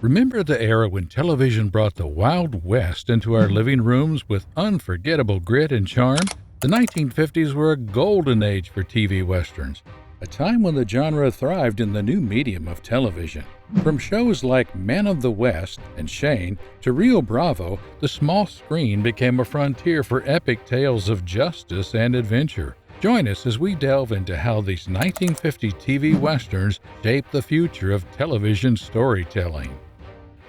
Remember the era when television brought the Wild West into our living rooms with unforgettable grit and charm? The 1950s were a golden age for TV westerns, a time when the genre thrived in the new medium of television. From shows like Man of the West and Shane to Rio Bravo, the small screen became a frontier for epic tales of justice and adventure. Join us as we delve into how these 1950 TV westerns shaped the future of television storytelling.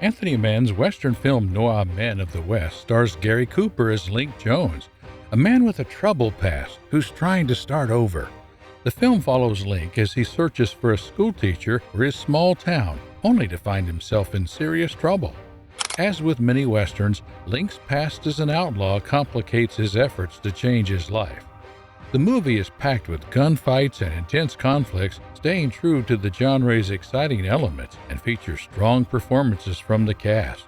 Anthony Mann's Western film noir Man of the West stars Gary Cooper as Link Jones, a man with a troubled past who's trying to start over. The film follows Link as he searches for a schoolteacher for his small town, only to find himself in serious trouble. As with many westerns, Link's past as an outlaw complicates his efforts to change his life. The movie is packed with gunfights and intense conflicts, staying true to the genre's exciting elements, and features strong performances from the cast.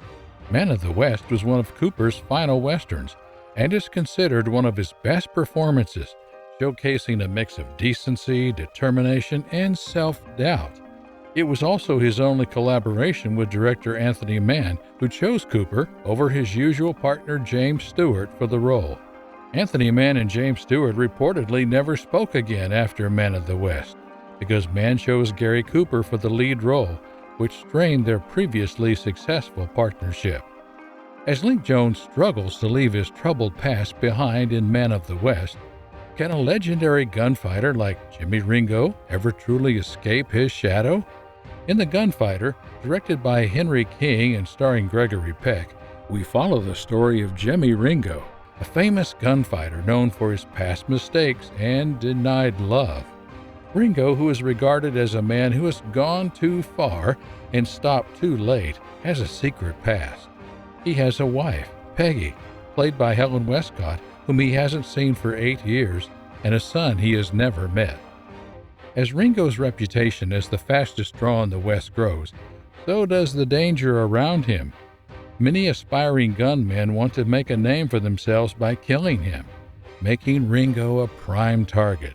Man of the West was one of Cooper's final westerns, and is considered one of his best performances, showcasing a mix of decency, determination, and self-doubt. It was also his only collaboration with director Anthony Mann, who chose Cooper over his usual partner James Stewart for the role. Anthony Mann and James Stewart reportedly never spoke again after Man of the West, because Mann chose Gary Cooper for the lead role, which strained their previously successful partnership. As Link Jones struggles to leave his troubled past behind in Man of the West, can a legendary gunfighter like Jimmy Ringo ever truly escape his shadow? In The Gunfighter, directed by Henry King and starring Gregory Peck, we follow the story of Jimmy Ringo, a famous gunfighter known for his past mistakes and denied love. Ringo, who is regarded as a man who has gone too far and stopped too late, has a secret past. He has a wife, Peggy, played by Helen Westcott, whom he hasn't seen for 8 years, and a son he has never met. As Ringo's reputation as the fastest draw in the West grows, so does the danger around him. Many aspiring gunmen want to make a name for themselves by killing him, making Ringo a prime target.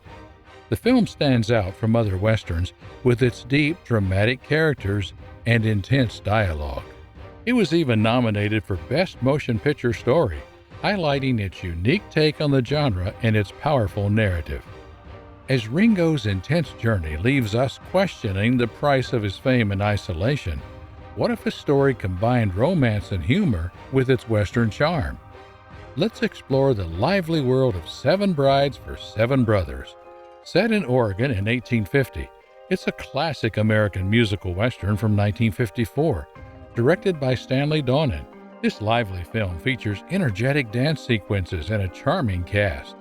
The film stands out from other westerns with its deep, dramatic characters and intense dialogue. It was even nominated for Best Motion Picture Story, highlighting its unique take on the genre and its powerful narrative. As Ringo's intense journey leaves us questioning the price of his fame in isolation, what if a story combined romance and humor with its Western charm? Let's explore the lively world of Seven Brides for Seven Brothers. Set in Oregon in 1850, it's a classic American musical Western from 1954, directed by Stanley Donen. This lively film features energetic dance sequences and a charming cast.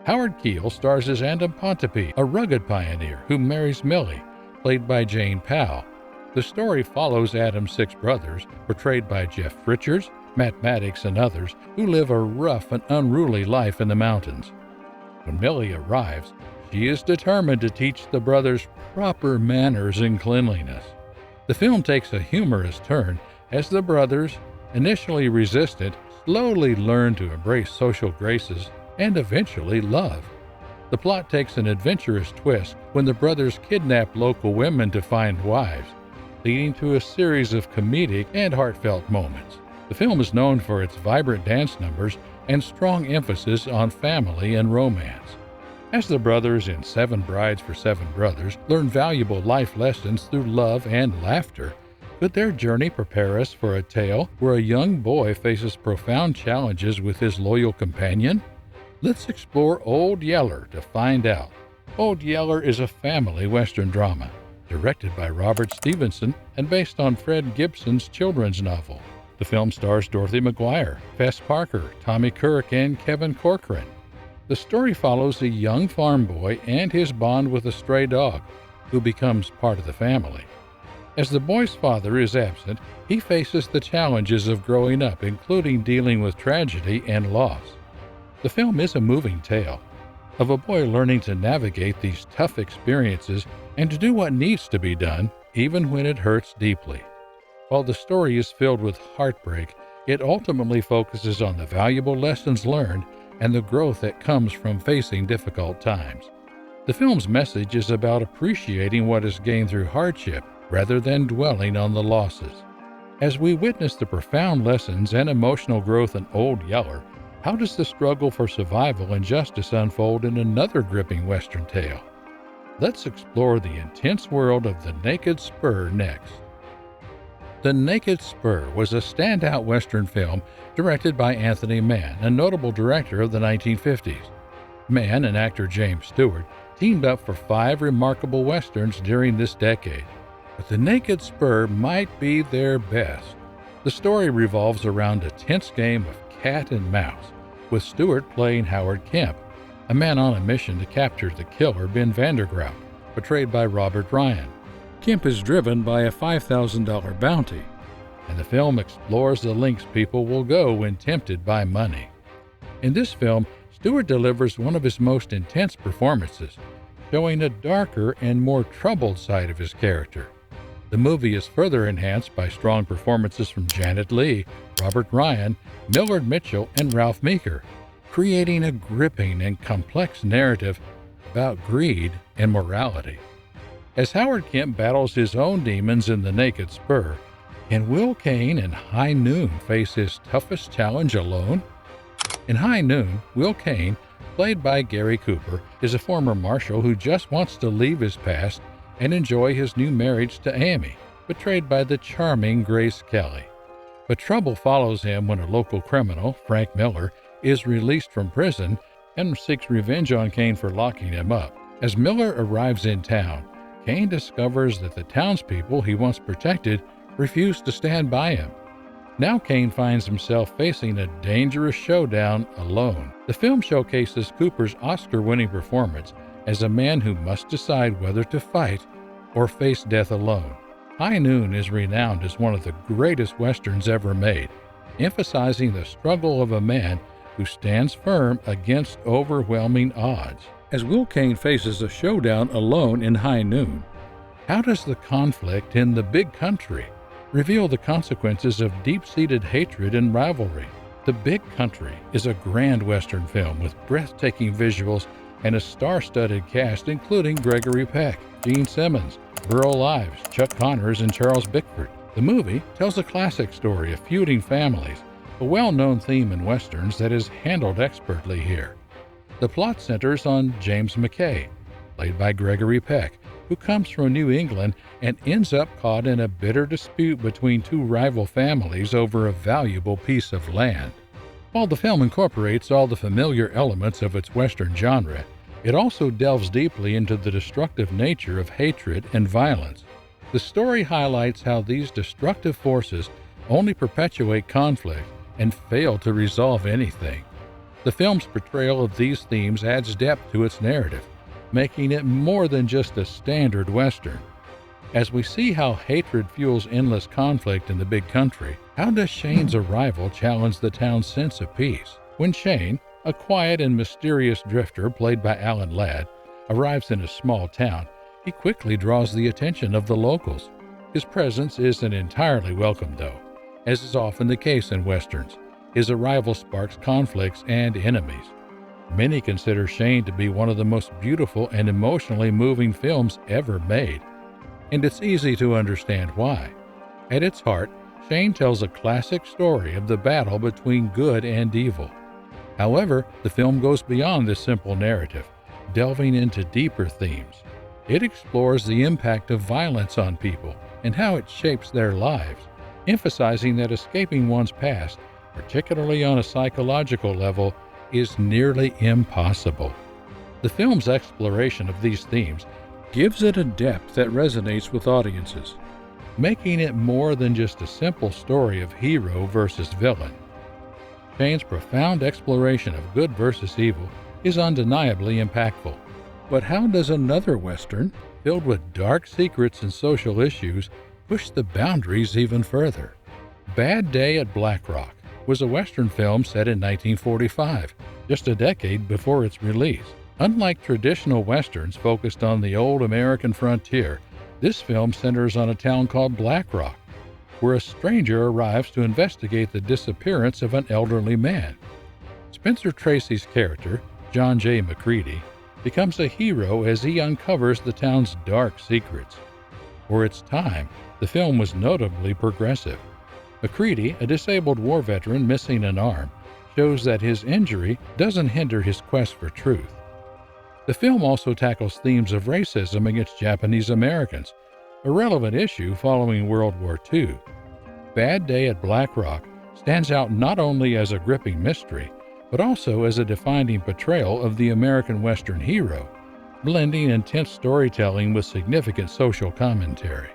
Howard Keel stars as Adam Pontopy, a rugged pioneer who marries Millie, played by Jane Powell. The story follows Adam's 6 brothers, portrayed by Jeff Richards, Matt Maddox, and others, who live a rough and unruly life in the mountains. When Millie arrives, she is determined to teach the brothers proper manners and cleanliness. The film takes a humorous turn as the brothers, initially resistant, slowly learn to embrace social graces and eventually love. The plot takes an adventurous twist when the brothers kidnap local women to find wives, leading to a series of comedic and heartfelt moments. The film is known for its vibrant dance numbers and strong emphasis on family and romance. As the brothers in Seven Brides for Seven Brothers learn valuable life lessons through love and laughter, could their journey prepare us for a tale where a young boy faces profound challenges with his loyal companion? Let's explore Old Yeller to find out. Old Yeller is a family Western drama, directed by Robert Stevenson and based on Fred Gibson's children's novel. The film stars Dorothy McGuire, Fess Parker, Tommy Kirk, and Kevin Corcoran. The story follows a young farm boy and his bond with a stray dog, who becomes part of the family. As the boy's father is absent, he faces the challenges of growing up, including dealing with tragedy and loss. The film is a moving tale of a boy learning to navigate these tough experiences and to do what needs to be done, even when it hurts deeply. While the story is filled with heartbreak, it ultimately focuses on the valuable lessons learned and the growth that comes from facing difficult times. The film's message is about appreciating what is gained through hardship rather than dwelling on the losses. As we witness the profound lessons and emotional growth in Old Yeller, how does the struggle for survival and justice unfold in another gripping Western tale? Let's explore the intense world of The Naked Spur next. The Naked Spur was a standout Western film directed by Anthony Mann, a notable director of the 1950s. Mann and actor James Stewart teamed up for 5 remarkable Westerns during this decade, but The Naked Spur might be their best. The story revolves around a tense game of cat and mouse, with Stewart playing Howard Kemp, a man on a mission to capture the killer Ben Vandergraut, portrayed by Robert Ryan. Kemp is driven by a $5,000 bounty, and the film explores the lengths people will go when tempted by money. In this film, Stewart delivers one of his most intense performances, showing a darker and more troubled side of his character. The movie is further enhanced by strong performances from Janet Leigh, Robert Ryan, Millard Mitchell, and Ralph Meeker, creating a gripping and complex narrative about greed and morality. As Howard Kemp battles his own demons in The Naked Spur, can Will Kane in High Noon face his toughest challenge alone? In High Noon, Will Kane, played by Gary Cooper, is a former marshal who just wants to leave his past and enjoy his new marriage to Amy, portrayed by the charming Grace Kelly. But trouble follows him when a local criminal, Frank Miller, is released from prison and seeks revenge on Kane for locking him up. As Miller arrives in town, Kane discovers that the townspeople he once protected refuse to stand by him. Now Kane finds himself facing a dangerous showdown alone. The film showcases Cooper's Oscar-winning performance as a man who must decide whether to fight or face death alone. High Noon is renowned as one of the greatest Westerns ever made, emphasizing the struggle of a man who stands firm against overwhelming odds. As Will Kane faces a showdown alone in High Noon, how does the conflict in the big country reveal the consequences of deep-seated hatred and rivalry? The Big Country is a grand Western film with breathtaking visuals and a star-studded cast including Gregory Peck, Gene Simmons, Burl Ives, Chuck Connors, and Charles Bickford. The movie tells a classic story of feuding families, a well-known theme in Westerns that is handled expertly here. The plot centers on James McKay, played by Gregory Peck, who comes from New England and ends up caught in a bitter dispute between 2 rival families over a valuable piece of land. While the film incorporates all the familiar elements of its Western genre, it also delves deeply into the destructive nature of hatred and violence. The story highlights how these destructive forces only perpetuate conflict and fail to resolve anything. The film's portrayal of these themes adds depth to its narrative, making it more than just a standard Western. As we see how hatred fuels endless conflict in the big country, how does Shane's arrival challenge the town's sense of peace? When Shane, a quiet and mysterious drifter played by Alan Ladd, arrives in a small town, he quickly draws the attention of the locals. His presence isn't entirely welcome, though. As is often the case in Westerns, his arrival sparks conflicts and enemies. Many consider Shane to be one of the most beautiful and emotionally moving films ever made, and it's easy to understand why. At its heart, Shane tells a classic story of the battle between good and evil. However, the film goes beyond this simple narrative, delving into deeper themes. It explores the impact of violence on people and how it shapes their lives, emphasizing that escaping one's past, particularly on a psychological level, is nearly impossible. The film's exploration of these themes gives it a depth that resonates with audiences, making it more than just a simple story of hero versus villain. Shane's profound exploration of good versus evil is undeniably impactful. But how does another Western, filled with dark secrets and social issues, push the boundaries even further? Bad Day at Black Rock was a Western film set in 1945, just a decade before its release. Unlike traditional Westerns focused on the old American frontier, this film centers on a town called Black Rock, where a stranger arrives to investigate the disappearance of an elderly man. Spencer Tracy's character, John J. McCready, becomes a hero as he uncovers the town's dark secrets. For its time, the film was notably progressive, McCready, a disabled war veteran missing an arm, shows that his injury doesn't hinder his quest for truth. The film also tackles themes of racism against Japanese Americans, a relevant issue following World War II. Bad Day at Black Rock stands out not only as a gripping mystery, but also as a defining portrayal of the American Western hero, blending intense storytelling with significant social commentary.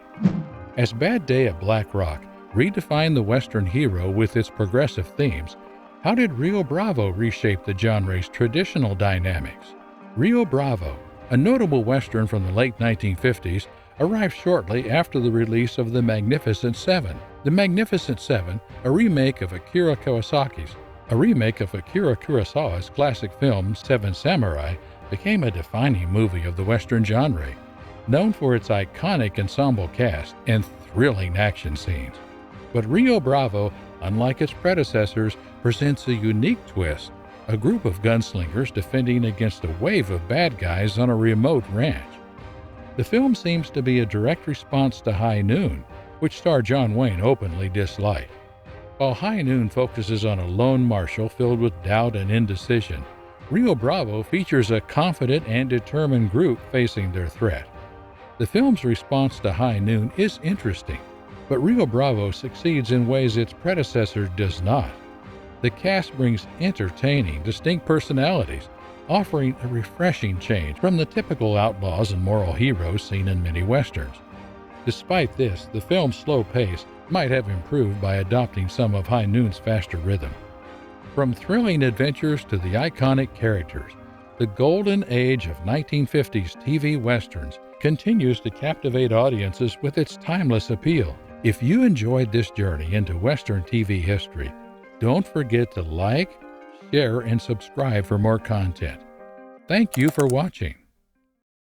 As Bad Day at Black Rock redefined the Western hero with its progressive themes, how did Rio Bravo reshape the genre's traditional dynamics? Rio Bravo, a notable Western from the late 1950s, arrived shortly after the release of The Magnificent Seven. The Magnificent Seven, a remake of Akira Kurosawa's classic film Seven Samurai, became a defining movie of the Western genre, known for its iconic ensemble cast and thrilling action scenes. But Rio Bravo, unlike its predecessors, presents a unique twist: a group of gunslingers defending against a wave of bad guys on a remote ranch. The film seems to be a direct response to High Noon, which star John Wayne openly disliked. While High Noon focuses on a lone marshal filled with doubt and indecision, Rio Bravo features a confident and determined group facing their threat. The film's response to High Noon is interesting, but Rio Bravo succeeds in ways its predecessor does not. The cast brings entertaining, distinct personalities, offering a refreshing change from the typical outlaws and moral heroes seen in many westerns. Despite this, the film's slow pace might have improved by adopting some of High Noon's faster rhythm. From thrilling adventures to the iconic characters, the golden age of 1950s TV westerns continues to captivate audiences with its timeless appeal. If you enjoyed this journey into Western TV history, don't forget to like, share, and subscribe for more content. Thank you for watching.